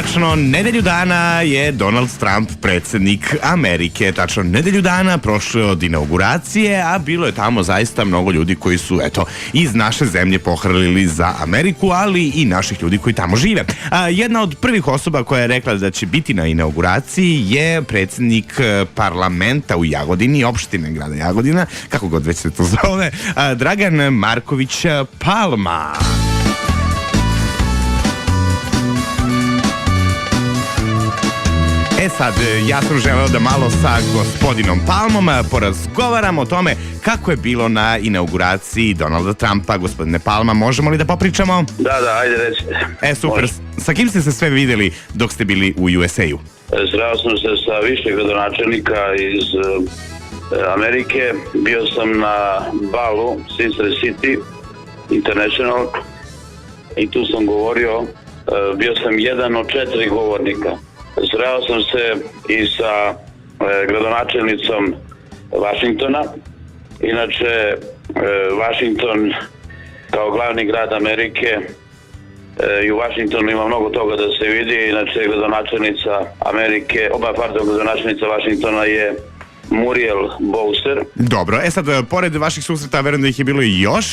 Tačno nedelju dana je Donald Trump predsjednik Amerike. Tačno nedelju dana prošlo je od inauguracije, a bilo je tamo zaista mnogo ljudi koji su, iz naše zemlje pohrlili za Ameriku, ali i naših ljudi koji tamo žive. Jedna od prvih osoba koja je rekla da će biti na inauguraciji je predsjednik parlamenta u Jagodini, opštine grada Jagodina, kako god već se to zove, Dragan Marković Palma. Sad, ja sam želeo da malo sa gospodinom Palmom porazgovaram o tome kako je bilo na inauguraciji Donalda Trumpa. Gospodine Palma, možemo li da popričamo? Da, ajde recite. Super. Sa kim ste se sve vidjeli dok ste bili u USA-u? Sreo sam se sa više gradonačelnika iz Amerike. Bio sam na balu Sister City International i tu sam govorio. Bio sam jedan od 4 govornika. Sreo sam se i sa gradonačelnicom Vašingtona. Inače, Vašington kao glavni grad Amerike, i u Vašingtonu ima mnogo toga da se vidi. Inače, gradonačelnica Vašingtona je Muriel Bowser. Dobro, sad, pored vaših susreta, verujem da ih je bilo i još,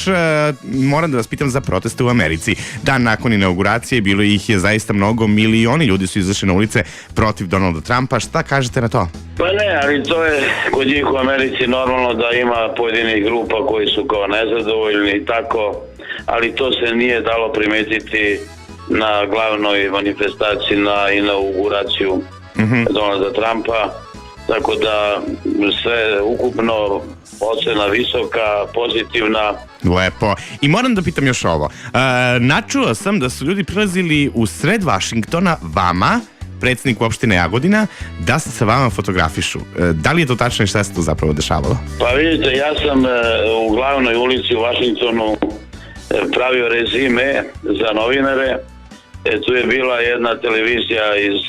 moram da vas pitam za proteste u Americi. Dan nakon inauguracije bilo ih je zaista mnogo, milioni ljudi su izašli na ulice protiv Donalda Trumpa. Šta kažete na to? Pa ne, ali to je kod njih u Americi normalno da ima pojedinih grupa koji su kao nezadovoljni i tako, ali to se nije dalo primetiti na glavnoj manifestaciji na inauguraciju Donalda Trumpa. Tako da sve ukupno ocena visoka, pozitivna. Lepo. I moram da pitam još ovo. Načuo sam da su ljudi prilazili u sred Vašingtona vama, predsjednik opštine Jagodina, da se sa vama fotografišu. Da li je to tačno i šta se to zapravo dešavalo? Pa vidite, ja sam u glavnoj ulici u Vašingtonu pravio rezime za novinare. Tu je bila jedna televizija iz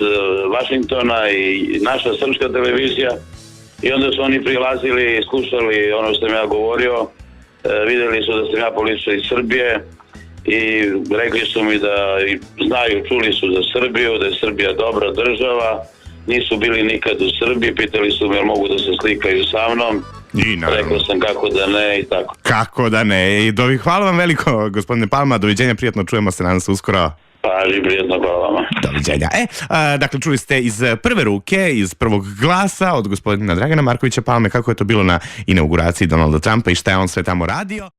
Vašingtona i naša srpska televizija i onda su oni prilazili i slušali ono što sam ja govorio. Vidjeli su da sam ja političar iz Srbije i rekli su mi da znaju, čuli su za Srbiju, da je Srbija dobra država. Nisu bili nikad u Srbiji, pitali su me jel mogu da se slikaju sa mnom. Rekao sam kako da ne i tako. Kako da ne. Hvala vam veliko, gospodine Palma. Doviđenja, prijatno, čujemo se nadam se uskoro. Prijetno, hvala vama. Doviđenja. Dakle, čuli ste iz prve ruke, iz prvog glasa od gospodina Dragana Markovića Palme kako je to bilo na inauguraciji Donalda Trumpa i šta je on sve tamo radio.